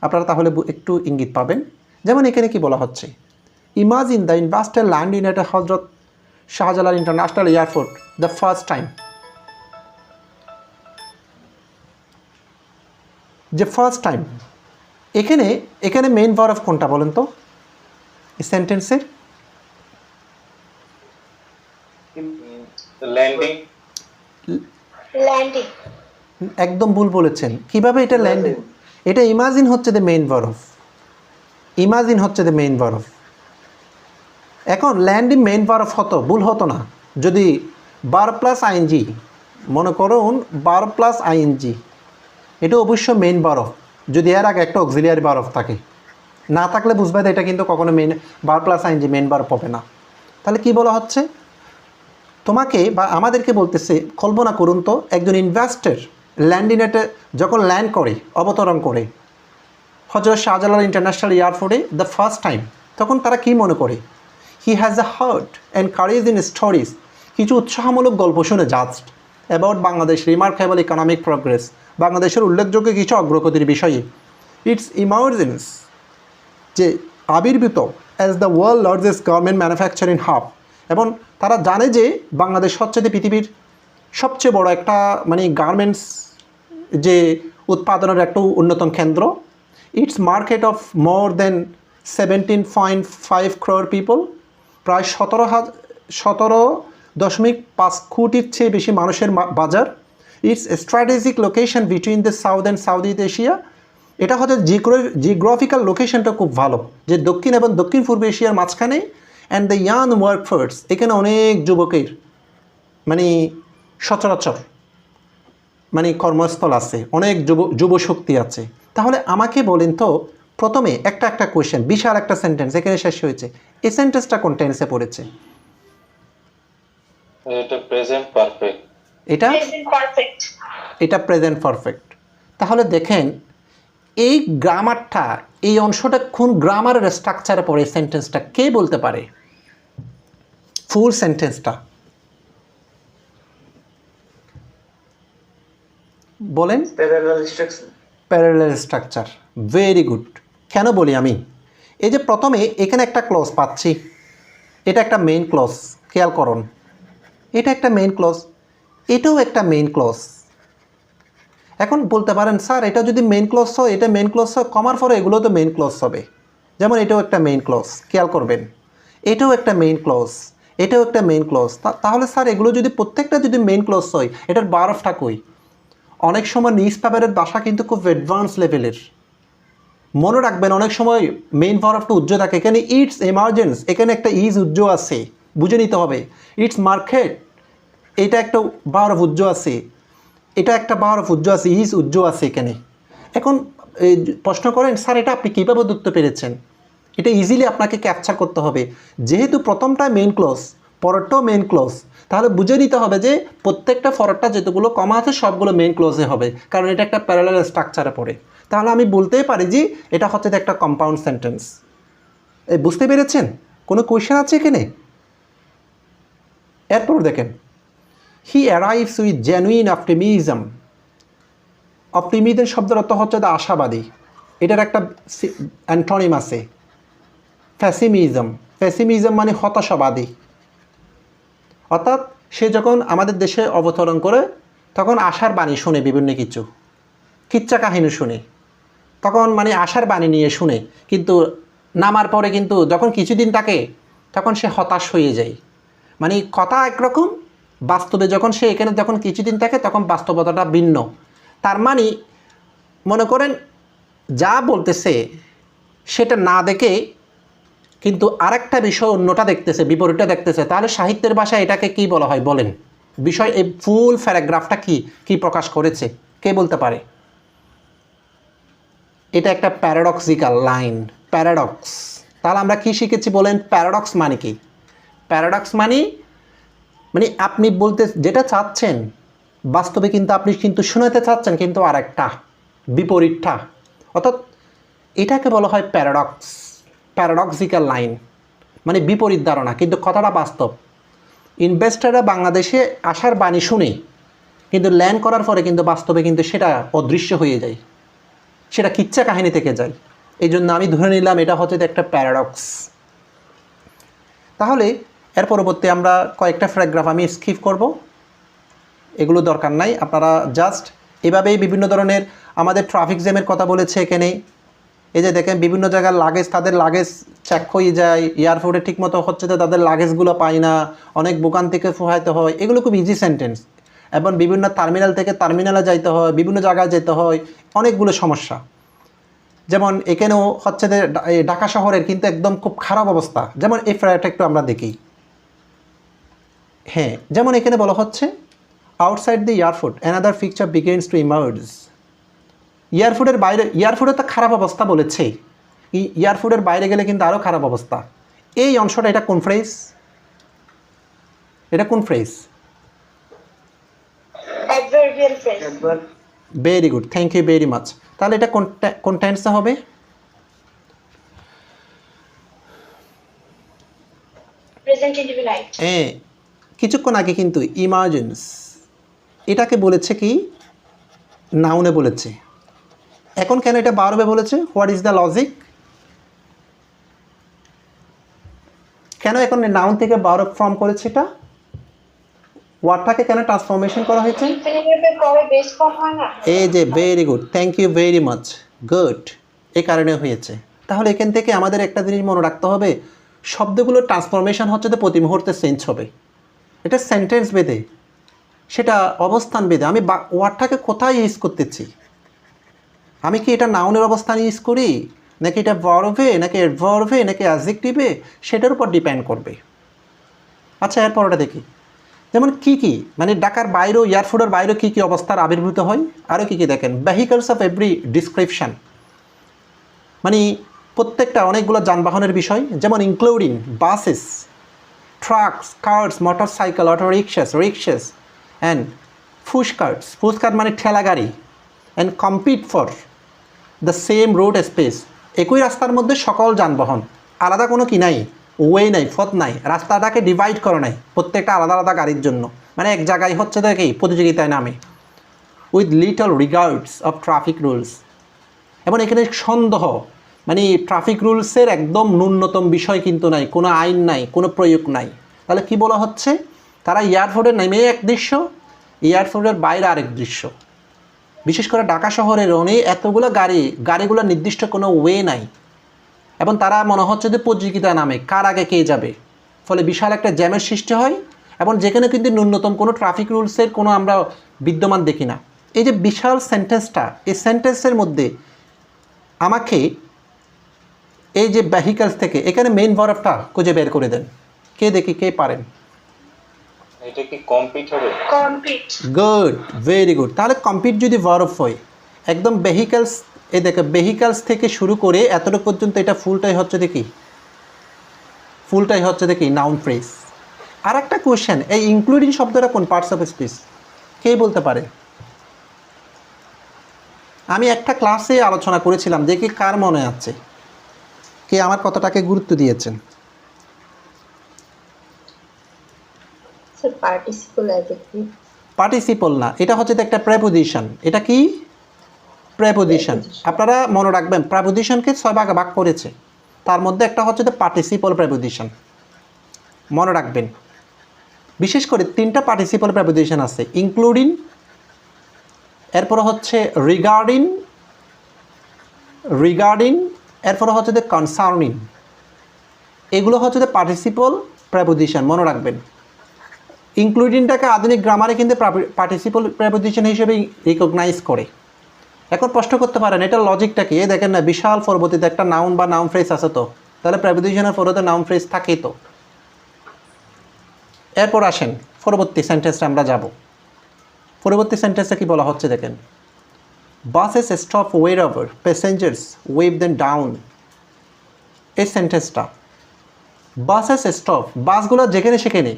আপনারা তাহলে একটু ইঙ্গিত পাবেন। যেমন এখানে কি বলা হচ্ছে, imagine the investor land in এট হজরত Shahjalal international airport the first time. যে ফার্স্ট টাইম, এখানে মেইন ভার্ব কোনটা বলেন তো এই সেন্টেন্সের? ল্যান্ডিং। Landing. একদম ভুল বলেছেন। কিভাবে এটা ল্যান্ডিং? এটা ইমাজিন হচ্ছে দ্য মেইন ভার্ব, ইমাজিন হচ্ছে দ্য মেইন ভার্ব। এখন ল্যান্ডিং মেইন ভার্ব হতো, ভুল হতো না যদি বার প্লাস আইএনজি, মনে করুন বার প্লাস আইএনজি, এটা অবশ্য মেইন ভার্ব যদি এর আগে একটা অক্সিলিয়ারি ভার্ব থাকে, না থাকলে বুঝবে এটা কিন্তু কখনো মেইন বার প্লাস আইএনজি মেইন ভার্ব হবে না। তাহলে কি বলা হচ্ছে, তোমাকে বা আমাদেরকে বলতেছে, কল্পনা করুন তো একজন ইনভেস্টর ল্যান্ডিনেটে যখন ল্যান্ড করে, অবতরণ করে হজরত শাহজালাল ইন্টারন্যাশনাল এয়ারপোর্টে দ্য ফার্স্ট টাইম, তখন তারা কি মনে করে? He has a heart and courage in stories, কিছু উৎসাহমূলক গল্প শুনে just about Bangladesh remarkable economic progress, বাংলাদেশের উল্লেখযোগ্য কিছু অগ্রগতির বিষয়ে। ইটস ইমার্জেন্স, যে আবির্ভূত as the world largest garment manufacturing hub, এবং তারা জানে যে বাংলাদেশ হচ্ছে যে পৃথিবীর সবচেয়ে বড় একটা মানে গার্মেন্টস যে উৎপাদনের একটা অন্যতম কেন্দ্র। It's market of more than 17.5 crore people, প্রায় 17.5 কোটির চেয়ে বেশি মানুষের বাজার। It's strategic location between the south and south east Asia, এটা হচ্ছে জিওগ্রাফিক্যাল লোকেশনটা খুব ভালো, যে দক্ষিণ এবং দক্ষিণ পূর্ব এশিয়ার মাঝখানে। অ্যান্ড দ্য ইয়াং ওয়ার্কফোর্স, এখানে অনেক যুবকের মানে সচরাচর মানে কর্মস্থল আছে, অনেক যুবশক্তি আছে। তাহলে আমাকে বলেন তো, প্রথমে একটা কোয়েশ্চেন, বিশাল একটা সেন্টেন্স এখানে শেষ হয়েছে, এই সেন্টেন্সটা কোন টেন্সে পড়েছে? এটা প্রেজেন্ট পারফেক্ট। এটা Present perfect. এটা প্রেজেন্ট পারফেক্ট। তাহলে দেখেন এই গ্রামারটা, এই অংশটা কোন গ্রামারের স্ট্রাকচারে পড়ে, সেন্টেন্সটা কে বলতে পারে? ফুল সেন্টেন্সটা বলেন। Parallel structure, very good. কেন বলি আমি, এই যে প্রথমে এখানে একটা ক্লজ পাচ্ছি, এটা একটা মেইন ক্লজ, খেয়াল করুন, এটা একটা মেইন ক্লজ, এটাও একটা মেইন ক্লজ। এখন বলতে পারেন স্যার এটা যদি মেইন ক্লজ হয়, এটা মেইন ক্লজ হয়, কমার পরে এগুলো তো মেইন ক্লজ হবে। যেমন এটাও একটা মেইন ক্লজ, খেয়াল করবেন, এটাও একটা মেইন ক্লজ, এটাও একটা মেইন ক্লজ। তাহলে স্যার এগুলো যদি প্রত্যেকটা যদি মেইন ক্লজ হয়, এটার বারফটা কই? অনেক সময় নিউজ পেপারের ভাষা কিন্তু খুব অ্যাডভান্স লেভেলের, মনে রাখবেন অনেক সময় মেইন ভার্বটা উজ্জ্ব থাকে। এখানে ইটস এমার্জেন্স, এখানে একটা ইজ উজ্জ্ব আছে, বুঝে নিতে হবে। ইটস মার্কেট, এটা একটা ভার্ব উজ্জ্ব আছে, এটা একটা ভার্ব উজ্জ্ব আছে, ইজ উজ্জ্ব আছে এখানে। এখন প্রশ্ন করেন স্যার এটা আপনি কীভাবে ধরতে পেরেছেন? এটা ইজিলি আপনাকে ক্যাপচার করতে হবে। যেহেতু প্রথমটা মেইন ক্লজ, পরেরটাও মেইন ক্লজ, তাহলে বুঝে নিতে হবে যে প্রত্যেকটা ফরটা যেগুলো কমা আছে সবগুলো মেইন ক্লজে হবে, কারণ এটা একটা প্যারালাল স্ট্রাকচারে পড়ে। তাহলে আমি বলতেই পারি যে এটা হচ্ছে একটা কম্পাউন্ড সেন্টেন্স। এই বুঝতে পেরেছেন? কোনো কোয়েশ্চেন আছে এখানে? এরপর দেখেন, he arrives with genuine optimism. Optimism শব্দের অর্থ হচ্ছে আশাবাদী, এটার একটা অ্যান্টনিম আছে, ফ্যাসিমিজম। ফ্যাসিমিজম মানে হতাশাবাদী। অর্থাৎ সে যখন আমাদের দেশে অবতরণ করে তখন আশার বাণী শুনে, বিভিন্ন কিছু কিচ্ছা কাহিনী শুনে, তখন মানে আশার বাণী নিয়ে শুনে, কিন্তু নামার পরে কিন্তু যখন কিছুদিন থাকে তখন সে হতাশ হয়ে যায়। মানে কথা একরকম, বাস্তবে যখন সে এখানে যখন কিছুদিন থাকে তখন বাস্তবতাটা ভিন্ন। তার মানে মনে করেন যা বলতেছে সেটা না দেখে কিন্তু আরেকটা বিষয় অন্যটা দেখতেছে, বিপরীতটা দেখতেছে, তাহলে সাহিত্যের ভাষায় এটাকে কি বলা হয় বলেন? বিষয় এই ফুল প্যারাগ্রাফটা কি প্রকাশ করেছে কে বলতে পারে? এটা একটা প্যারাডক্সিক্যাল লাইন, প্যারাডক্স। তাহলে আমরা কি শিখেছি বলেন? প্যারাডক্স মানে কি? প্যারাডক্স মানে আপনি বলতে যেটা চাচ্ছেন বাস্তবে কিন্তু আপনি কিন্তু শোনাতে চাচ্ছেন কিন্তু আরেকটা, বিপরীতটা। অর্থাৎ এটাকে বলা হয় প্যারাডক্স, প্যারাডক্সিক্যাল লাইন, মানে বিপরীত ধারণা কিন্তু কথাটা বাস্তব। ইনভেস্টররা বাংলাদেশে আসার বাণী শুনে কিন্তু ল্যান্ড করার পরে কিন্তু বাস্তবে কিন্তু সেটা অদৃশ্য হয়ে যায়, সেটা কিচ্ছা কাহিনী থেকে যায়। এই জন্য আমি ধরে নিলাম এটা হচ্ছে একটা প্যারাডক্স। তাহলে এর পরবর্তী আমরা কয়েকটা প্যারাগ্রাফ আমি স্কিপ করব, এগুলো দরকার নাই। আপনারা জাস্ট এভাবেই বিভিন্ন ধরনের আমাদের ট্রাফিক জ্যামের কথা বলেছে এখানে। এই যে দেখেন বিভিন্ন জায়গার লাগেজ, তাদের লাগেজ চেক হয়ে যায়, এয়ারপোর্টে ঠিকমতো হচ্ছে তো তাদের লাগেজগুলো পায় না, অনেক দোকান থেকে ফুহাইতে হয়, এগুলো খুব ইজি সেন্টেন্স। এবং বিভিন্ন টার্মিনাল থেকে টার্মিনালে যাইতে হয়, বিভিন্ন জায়গায় যেতে হয়, অনেকগুলো সমস্যা। যেমন এখানেও হচ্ছে যে ঢাকা শহরের কিন্তু একদম খুব খারাপ অবস্থা। যেমন এই ফ্লাইটটা একটু আমরা দেখি। হ্যাঁ, যেমন এখানে বলা হচ্ছে outside the airport another picture begins two emerge. এয়ারপোর্টের বাইরে, এয়ারপোর্টে তো খারাপ অবস্থা বলেছে, এয়ারপোর্টের বাইরে গেলে কিন্তু আরও খারাপ অবস্থা। এই অংশটা এটা কোন ফ্রেজ? এটা কোন phrase? Adverbial phrase. Very good, thank you very much. তাহলে এটা কোন টেন্সে হবে? Present indefinite. হ্যাঁ, কিছুক্ষণ আগে কিন্তু ইমার্জেন্স এটাকে বলেছে কি নাউনে বলেছে, এখন কেন এটা ভার্বে বলেছে? What is the logic? কেন এখন নাউন থেকে ভার্ব ফর্ম করেছে? এটা ওয়ার্ডটাকে কেন ট্রান্সফরমেশন করা হয়েছে? Infinitive পরে বেস ফর্ম হয় না? এই যে very good, thank you very much, good, এই কারণে হয়েছে। তাহলে এখান থেকে আমাদের একটা জিনিস মনে রাখতে হবে, শব্দগুলো ট্রান্সফরমেশন হচ্ছে তো প্রতি মুহূর্তে চেঞ্জ হবে। এটা সেন্টেন্স বেদে, সেটা অবস্থান বেদে। আমি ওয়ার্ডটাকে কোথায় ইউজ করতেছি, আমি কি এটা নাউনের অবস্থানে ইউজ করি, নাকি এটা ভার্বে, নাকি অ্যাডভার্বে, নাকি অ্যাডজেক্টিভে, সেটার উপর ডিপেন্ড করবে। আচ্ছা, এরপর ওটা দেখি। যেমন কি মানে ঢাকার বাইরেও, এয়ারপোর্টের বাইরেও কী অবস্থার আবির্ভূত হয়, আরও কী দেখেন, ভেহিকলস অফ এভরি ডিসক্রিপশান, মানে প্রত্যেকটা অনেকগুলো যানবাহনের বিষয়, যেমন including buses, trucks, cars, motor cycle, auto rickshaws and pushcart মানে ঠেলা গাড়ি, and compete for the same road space. একই রাস্তার মধ্যে সকল যানবাহন, আলাদা কোনো কি নাই, ওয়ে নাই, পথ নাই, রাস্তাটাকে ডিভাইড করে নাই প্রত্যেকটা আলাদা আলাদা গাড়ির জন্য, মানে এক জায়গায় হচ্ছে দেখি প্রতিযোগিতায় নামে, with little regards of traffic rules. এবং এখানে সন্দেহ, মানে ট্রাফিক রুলসের একদম ন্যূনতম বিষয় কিন্তু নাই, কোনো আইন নাই, কোনো প্রয়োগ নাই। তাহলে কি বলা হচ্ছে, তারা এয়ারপোর্টে নেমে এক দৃশ্য, এয়ারপোর্টের বাইরে আরেক দৃশ্য। বিশেষ করে ঢাকা শহরের অনেক এতগুলো গাড়িগুলোর নির্দিষ্ট কোনো ওয়ে নাই, এবং তারা মনে হচ্ছে যে প্রতিযোগিতায় নামে কার আগে কে যাবে, ফলে বিশাল একটা জ্যামের সৃষ্টি হয়, এবং যেখানে কিন্তু ন্যূনতম কোনো ট্রাফিক রুলসের কোনো আমরা বিদ্যমান দেখি না। এই যে বিশাল সেন্টেন্সটা, এই সেন্টেন্সের মধ্যে আমাকে এই যে ভেহিকলস থেকে এখানে মেইন ভার্বটা খুঁজে বের করে দেন, কে দেখি কে পারেন? এটা কি কম্পিট হবে? Compete. Good, very good. তাহলে কম্পিট যদি ভার্ব হয়, একদম ভেহিকলস, এই দেখো ভেহিকলস থেকে শুরু করে এতটুকু পর্যন্ত এটা ফুলটাই হচ্ছে দেখি নাউন ফ্রেজ। আর একটা কোয়েশ্চেন, এই ইনক্লুডিং শব্দটা কোন পার্টস অফ স্পিচ, কে বলতে পারে? আমি একটা ক্লাসে আলোচনা করেছিলাম, দেখি কার মনে আছে, কে আমার কথাটাকে গুরুত্ব দিয়েছেন? Participle adjective. পার্টিসিপল না, এটা হচ্ছে একটা প্রেপোজিশন। এটা কি? প্রেপোজিশন। আপনারা মনে রাখবেন প্রেপোজিশনকে 6 ভাগে ভাগ করেছে। তার মধ্যে একটা হচ্ছে দ্য পার্টিসিপল প্রেপোজিশন, মনে রাখবেন। বিশেষ করে 3টা পার্টিসিপল প্রেপোজিশন আছে, ইনক্লুডিং, এরপরে হচ্ছে রিগার্ডিং, এরপরে হচ্ছে দ্য কনসার্নিং। এগুলো হচ্ছে দ্য পার্টিসিপল প্রেপোজিশন, মনে রাখবেন। ইনক্লুডিংটাকে আধুনিক গ্রামারে কিন্তু পার্টিসিপল প্রেপোজিশন হিসেবে রিকগনাইজ করে। এখন প্রশ্ন করতে পারেন এটার লজিকটা কি? দেখেন না, বিশাল পরবর্তীতে একটা নাউন বা নাউন ফ্রেজ আছে, তো তাহলে প্রেপোজিশনের পরে তো নাউন ফ্রেজ থাকেই তো। এরপর আসেন পরবর্তী সেন্টেন্সটা আমরা যাব। পরবর্তী সেন্টেন্সে কি বলা হচ্ছে দেখেন, buses stop wherever passengers wave them down. এই সেন্টেন্সটা, বাসেস স্টপ, বাসগুলো যেখানে সেখানে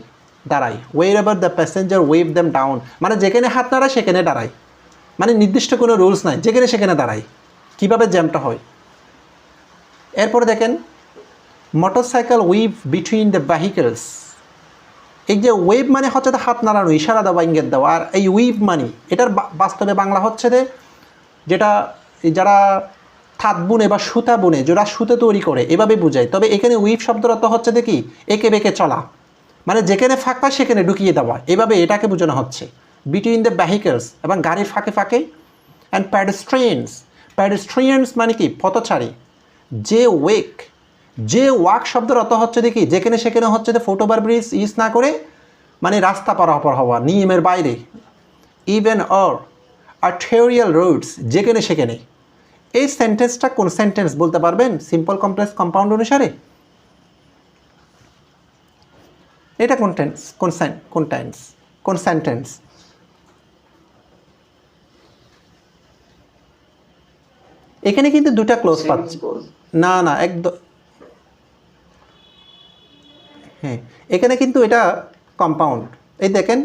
দাঁড়ায়, wherever the passenger wave them down, মানে যেখানে হাত নাড়ায় সেখানে দাঁড়ায়, মানে নির্দিষ্ট কোনো রুলস নাই, যেখানে সেখানে দাঁড়ায়। কীভাবে জ্যামটা হয়? এরপরে দেখেন, motorcycle we've between the vehicles. এই যে ওয়েভ মানে হচ্ছে হাত নাড়ানো, ইশারা দেওয়া, ইঙ্গিত দেওয়া, আর এই উইভ মানে এটার বাস্তবে বাংলা হচ্ছে যেটা যারা থাত বুনে বা সুতা বুনে, যারা সুতো তৈরি করে, এভাবে বোঝায়। তবে এখানে উইভ শব্দের অর্থ হচ্ছে দেখি এঁকে বেঁকে চলা, মানে যেখানে ফাঁক পায় সেখানে ঢুকিয়ে দেওয়া, এভাবে এটাকে বোঝানো হচ্ছে। বিটুইন দ্য ভেহিকেলস, এবং গাড়ির ফাঁকে ফাঁকে। অ্যান্ড প্যাডেস্ট্রিয়ানস মানে কি? পথচারী। যে ওয়াক শব্দের অর্থ হচ্ছে দেখি যেখানে সেখানে হচ্ছে যে ফুটওভার ব্রিজ ইউজ না করে, মানে রাস্তা পারাপার হওয়া নিয়মের বাইরে। ইভেন অর আর্টেরিয়াল রোডস, যেখানে সেখানে। এই সেন্টেন্সটা কোন সেন্টেন্স বলতে পারবেন সিম্পল কমপ্লেক্স কম্পাউন্ড অনুসারে? এটা কোন টেন্স, কোন সেন্টেন্স? এখানে কিন্তু দুটা ক্লোজ পাচ্ছি। না একদম, হ্যাঁ এখানে কিন্তু এটা কম্পাউন্ড। এই দেখেন,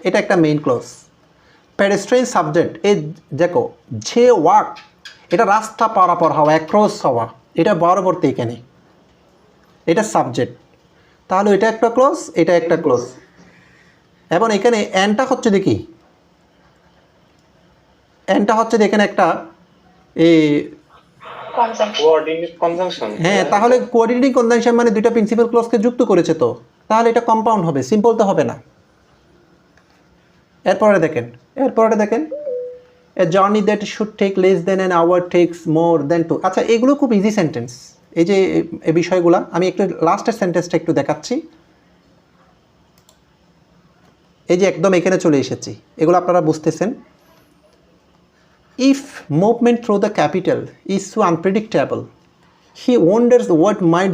এটা একটা মেইন ক্লোজ। প্যাডেস্ট্রিয়ান সাবজেক্ট, এই দেখো যে ওয়াক, এটা রাস্তা পারাপার হওয়া, অ্যাক্রস হওয়া, এটা বরাবর্তী এখানে, এটা সাবজেক্ট। তাহলে এটা একটা ক্লোজ, এটা একটা ক্লোজ। এবং এখানে অ্যানটা হচ্ছে দেখি, অ্যানটা হচ্ছে এখানে একটা কোঅর্ডিনেট কনজাংশন। হ্যাঁ, তাহলে কোঅর্ডিনেটিং কনজাংশন মানে দুইটা প্রিন্সিপাল ক্লজকে যুক্ত করেছে, তো তাহলে এটা কম্পাউন্ড হবে, সিম্পল তো হবে না। এরপরে দেখেন a journey that should take less than an hour takes more than 2। আচ্ছা, এগুলো খুব ইজি সেন্টেন্স। এই যে এই বিষয়গুলো আমি একটু লাস্টের সেন্টেন্সটা একটু দেখাচ্ছি। এই যে একদম এখানে চলে এসেছি, এগুলো আপনারা বুঝতেছেন। If movement through the capital is so unpredictable, he wonders what might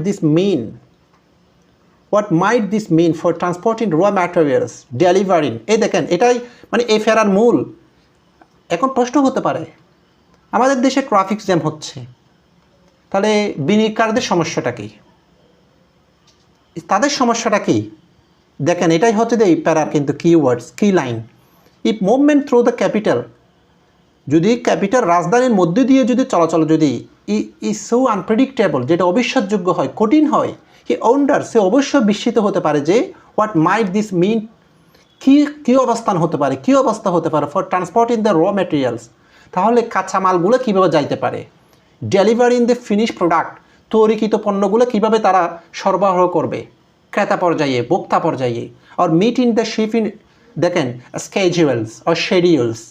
this mean for transporting raw materials, delivering. এই দেখেন, এটাই মানে এই ফেরার মূল। এখন প্রশ্ন হতে পারে, আমাদের দেশে ট্রাফিক জ্যাম হচ্ছে, তাহলে বিনিয়োগকারীদের সমস্যাটা কি? তাদের সমস্যাটা কি? দেখেন, এটাই হচ্ছে যে এই প্যারার কিন্তু কিওয়ার্ডস, কি line. If movement through the capital, যদি ক্যাপিটাল রাজধানীর মধ্যে দিয়ে যদি চলাচল যদি ইজ সো আনপ্রেডিক্টেবল, যেটা অবিশ্বাসযোগ্য হয়, কঠিন হয়, হি ওয়ান্ডার, সে অবশ্যই বিস্মিত হতে পারে যে হোয়াট মাইট দিস মিন, কী অবস্থা হতে পারে ফর ট্রান্সপোর্টিং দ্য র ম্যাটেরিয়ালস, তাহলে কাঁচামালগুলো কীভাবে যাইতে পারে, ডেলিভারিং দ্য ফিনিশ প্রোডাক্ট, তৈরিকৃত পণ্যগুলো কীভাবে তারা সরবরাহ করবে ক্রেতা পর্যায়ে, ভোক্তা পর্যায়ে, আর মিটিং দ্য শিপিং, দেখেন স্কেজুয়ালস আর শেডিউলস,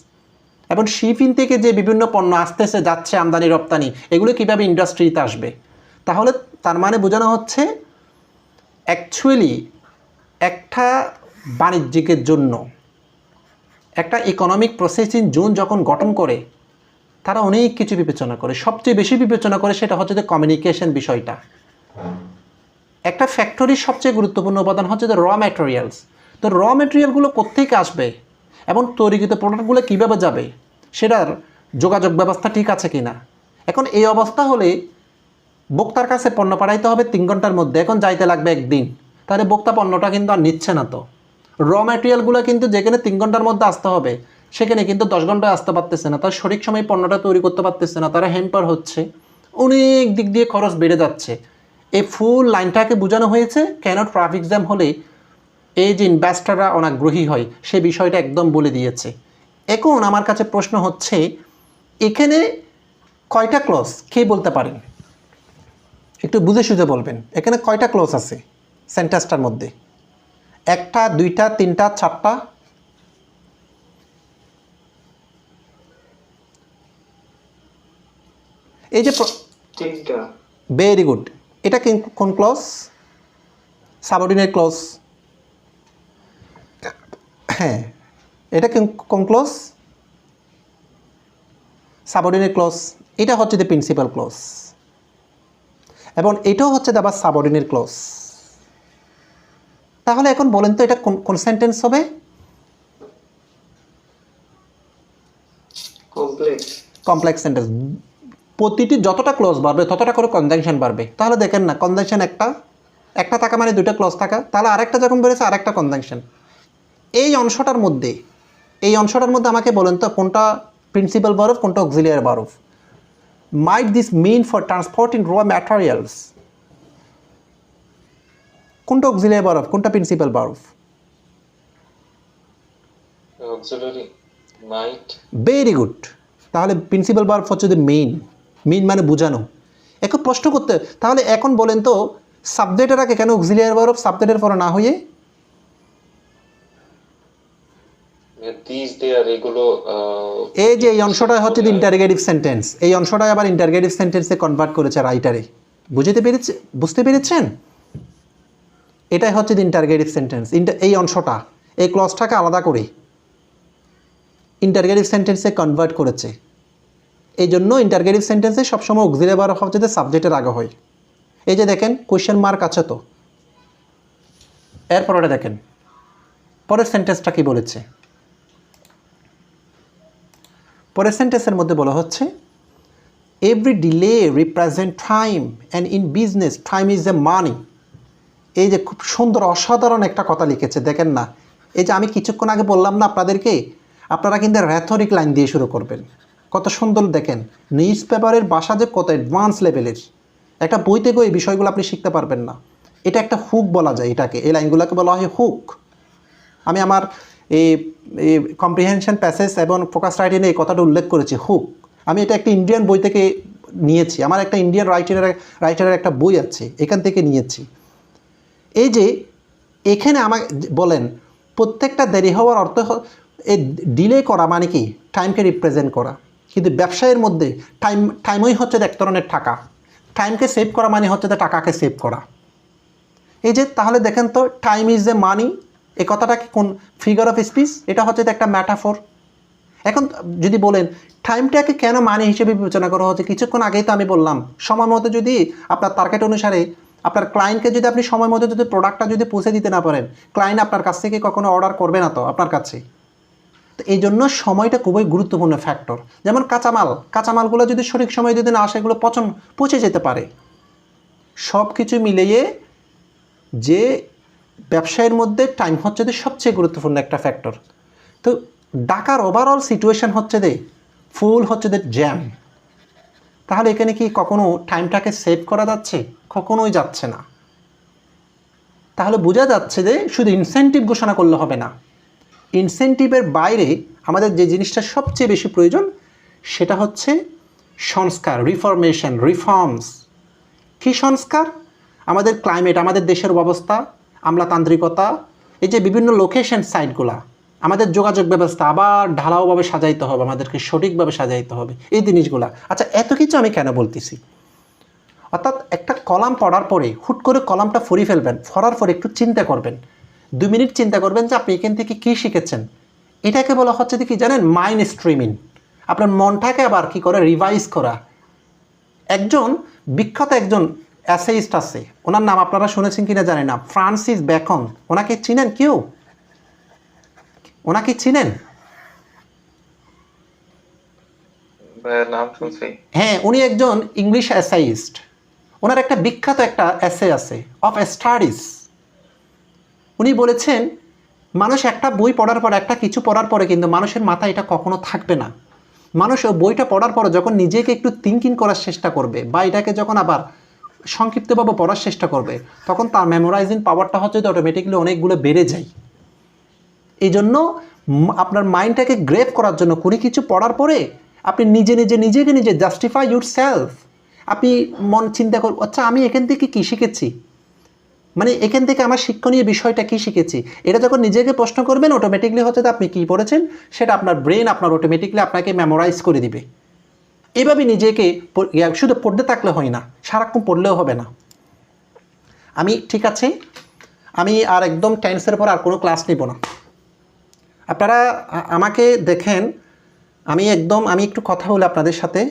এবং শিপিং থেকে যে বিভিন্ন পণ্য আসতেছে যাচ্ছে, আমদানি রপ্তানি, এগুলো কীভাবে ইন্ডাস্ট্রিতে আসবে। তাহলে তার মানে বোঝানো হচ্ছে অ্যাকচুয়ালি একটা বাণিজ্যিকের জন্য একটা ইকোনমিক প্রসেসিং জোন যখন গঠন করে, তারা অনেক কিছু বিবেচনা করে। সবচেয়ে বেশি বিবেচনা করে সেটা হচ্ছে যে কমিউনিকেশন বিষয়টা। একটা ফ্যাক্টরির সবচেয়ে গুরুত্বপূর্ণ উপাদান হচ্ছে যে র ম্যাটেরিয়ালস। তো র ম্যাটেরিয়ালগুলো কোত্থেকে আসবে এবং তৈরিকৃত প্রোডাক্টগুলো কীভাবে যাবে, সেটার যোগাযোগ ব্যবস্থা ঠিক আছে কি না। এখন এই অবস্থা হলে ভোক্তার কাছে পণ্য পাঠাইতে হবে 3 ঘন্টার মধ্যে, এখন যাইতে লাগবে 1 দিন, তাহলে ভোক্তা পণ্যটা কিন্তু আর নিচ্ছে না। তো র ম্যাটেরিয়ালগুলো কিন্তু যেখানে 3 ঘন্টার মধ্যে আসতে হবে, সেখানে কিন্তু 10 ঘন্টায় আসতে পারতেছে না, তার সঠিক সময় পণ্যটা তৈরি করতে পারতেছে না, তারা হ্যাম্পার হচ্ছে, অনেক দিক দিয়ে খরচ বেড়ে যাচ্ছে। এই ফুল লাইনটাকে বোঝানো হয়েছে কেন ট্রাফিক জ্যাম হলে এই যে ইনভেস্টররা অনাগ্রহী হয়, সে বিষয়টা একদম বলে দিয়েছে। এখন আমার কাছে প্রশ্ন হচ্ছে, এখানে কয়টা ক্লজ কে বলতে পারেন? একটু বুঝে সুঝে বলবেন। এখানে কয়টা ক্লজ আছে সেন্টেন্সটার মধ্যে? একটা, দুইটা, তিনটা, চারটা? এই যে তিনটা। Very good. এটা কোন ক্লজ? Subordinate clause. হ্যাঁ, এটা কোন ক্লজ? Subordinate clause. এটা হচ্ছে দ্য প্রিন্সিপাল ক্লজ এবং এটাও হচ্ছে আবার সাবঅর্ডিনেট ক্লজ। তাহলে এখন বলেন তো এটা কোন সেন্টেন্স হবে? Complex sentence. প্রতিটি যতটা ক্লজ বাড়বে ততটা করে কনজাংশন বাড়বে। তাহলে দেখেন না, কনজাংশন একটা থাকা মানে দুইটা ক্লজ থাকা, তাহলে আরেকটা যখন বেড়েছে আরেকটা কনজাংশন। এই অংশটার মধ্যে আমাকে বলেন তো কোনটা প্রিন্সিপাল ভার্ব, কোনটা auxiliary verb? Might this mean for transporting raw materials? কোনটা অক্সিলিয়ারি ভার্ব, কোনটা principal verb? Auxiliary might. Very good. তাহলে প্রিন্সিপাল ভার্ব হচ্ছে যে মেইন মানে বোঝানো। এখন প্রশ্ন করতে, তাহলে এখন বলেন তো সাবজেক্টের আগে কেন অক্সিলিয়ারি ভার্ব সাবজেক্টের পরে না হয়ে? দিস দেয়ার এগুলো এই যে এই অংশটা হচ্ছে ইন্টারগেটিভ সেন্টেন্স, এই অংশটা আবার ইন্টারগেটিভ সেন্টেন্সে কনভার্ট করেছে রাইটারে। বুঝতে পেরেছেন? এটাই হচ্ছে ইন্টারগেটিভ সেন্টেন্স। এই অংশটা এই ক্লজটাকে আলাদা করে ইন্টারগেটিভ সেন্টেন্সে কনভার্ট করেছে। এই জন্য ইন্টারগেটিভ সেন্টেন্সে সবসময় অক্সিলিয়ারি ভার্ব হচ্ছে যে সাবজেক্টের আগে হয়। এই যে দেখেন কোয়েশ্চেন মার্ক আছে তো। এরপর ওটা দেখেন পরের সেন্টেন্সটা কি বলেছে। পরের সেন্টেন্সের মধ্যে বলা হচ্ছে every delay represent time and in business time is a money. এই যে খুব সুন্দর অসাধারণ একটা কথা লিখেছে, দেখেন না। এই যে আমি কিছুক্ষণ আগে বললাম না আপনাদেরকে, আপনারা কিন্তু র্যাথরিক লাইন দিয়ে শুরু করবেন। কত সুন্দর দেখেন, নিউজ পেপারের ভাষা যে কত অ্যাডভান্স লেভেলের। একটা বইতে গিয়ে এই বিষয়গুলো আপনি শিখতে পারবেন না। এটা একটা হুক বলা যায় এটাকে, এই লাইনগুলোকে বলা হয় হুক। আমি আমার এই কম্প্রিহেনশন প্যাসেজ এবং ফোকাস রাইটিংয়ে এই কথাটা উল্লেখ করেছি, হুক। আমি এটা একটা ইন্ডিয়ান বই থেকে নিয়েছি, আমার একটা ইন্ডিয়ান রাইটারের একটা বই আছে, এখান থেকে নিয়েছি। এই যে এখানে আমাকে বলেন প্রত্যেকটা দেরি হওয়ার অর্থ এই ডিলে করা মানে কি টাইমকে রিপ্রেজেন্ট করা। কিন্তু ব্যবসায়ের মধ্যে টাইমই হচ্ছে এক ধরনের টাকা। টাইমকে সেভ করা মানে হচ্ছে টাকাকে সেভ করা। এই যে তাহলে দেখেন তো টাইম ইজ এ মানি, এই কথাটা কি কোন ফিগার অফ স্পিচ? এটা হচ্ছে একটা ম্যাটাফোর। এখন যদি বলেন টাইমটাকে কেন মানি হিসেবে বিবেচনা করা হচ্ছে, কিছুক্ষণ আগেই তো আমি বললাম সময় মতো যদি আপনার টার্গেট অনুসারে আপনার ক্লায়েন্টকে যদি আপনি সময় মতো যদি প্রোডাক্টটা যদি পৌঁছে দিতে না পারেন, ক্লায়েন্ট আপনার কাছ থেকে কখনো অর্ডার করবে না তো আপনার কাছে। তো এই জন্য সময়টা খুবই গুরুত্বপূর্ণ ফ্যাক্টর। যেমন কাঁচামালগুলো যদি সঠিক সময় যদি না আসে এগুলো পচে যেতে পারে। সব কিছু মিলিয়ে যে ব্যবসায়ের মধ্যে টাইম হচ্ছে যে সবচেয়ে গুরুত্বপূর্ণ একটা ফ্যাক্টর। তো ঢাকার ওভারঅল সিচুয়েশান হচ্ছে যে ফুল হচ্ছে যে জ্যাম। তাহলে এখানে কি কখনো টাইমটাকে সেভ করা যাচ্ছে? কখনোই যাচ্ছে না। তাহলে বোঝা যাচ্ছে যে শুধু ইনসেন্টিভ ঘোষণা করলে হবে না। ইনসেন্টিভের বাইরে আমাদের যে জিনিসটা সবচেয়ে বেশি প্রয়োজন সেটা হচ্ছে সংস্কার, রিফর্মস। কী সংস্কার? আমাদের ক্লাইমেট, আমাদের দেশের অবস্থা, আমলাতান্ত্রিকতা, এই যে বিভিন্ন লোকেশন সাইটগুলা, আমাদের যোগাযোগ ব্যবস্থা আবার ঢালাওভাবে সাজাইতে হবে, আমাদেরকে সঠিকভাবে সাজাইতে হবে এই জিনিসগুলা। আচ্ছা, এত কিছু আমি কেন বলতেছি? অর্থাৎ একটা কলাম পড়ার পরে হুট করে কলামটা ফরিয়ে ফেলবেন, পড়ার পরে একটু চিন্তা করবেন, 2 মিনিট চিন্তা করবেন যে আপনি এখান থেকে কী শিখেছেন। এটাকে বলা হচ্ছে যে কি জানেন, মাইন্ড স্ট্রিমিং। আপনার মনটাকে আবার কি করে রিভাইজ করা। বিখ্যাত একজন অ্যাসেইস্ট আছে, ওনার নাম আপনারা শুনেছেন কিনা জানি না, ফ্রান্সিস বেকন। ওনাকে চিনেন কেউ? ওনাকে চিনেন? নাম শুনছি। হ্যাঁ, উনি একজন ইংলিশ অ্যাসাইস্ট। ওনার একটা বিখ্যাত একটা অ্যাসে আছে, অফ স্টাডিজ। উনি বলেছেন মানুষ একটা বই পড়ার পর, একটা কিছু পড়ার পরে কিন্তু মানুষের মাথায় এটা কখনো থাকবে না। মানুষ ওই বইটা পড়ার পরে যখন নিজেকে একটু থিঙ্কিং করার চেষ্টা করবে বা এটাকে যখন আবার সংক্ষিপ্তভাবে পড়ার চেষ্টা করবে, তখন তার মেমোরাইজিং পাওয়ারটা হচ্ছে যে অটোমেটিকলি অনেকগুলো বেড়ে যায়। এই জন্য আপনার মাইন্ডটাকে গ্রেপ করার জন্য কোনো কিছু পড়ার পরে আপনি নিজেকে নিজে জাস্টিফাই ইউর সেলফ আপনি মন চিন্তা করুন, আচ্ছা আমি এখান থেকে কী শিখেছি, মানে এখান থেকে আমার শিক্ষণীয় বিষয়টা কী শিখেছি, এটা যখন নিজেকে প্রশ্ন করবেন অটোমেটিকলি হচ্ছে আপনি কী পড়েছেন সেটা আপনার ব্রেন আপনার অটোমেটিকলি আপনাকে মেমোরাইজ করে দিবে। এভাবে নিজেকে শুধু পড়তে থাকলে হয় না, সারাক্ষণ পড়লেও হবে না। আমি ঠিক আছে, আমি আর একদম টেন্সের পর আর কোনো ক্লাস নিব না। আপনারা আমাকে দেখেন, আমি একটু কথা বলে আপনাদের সাথে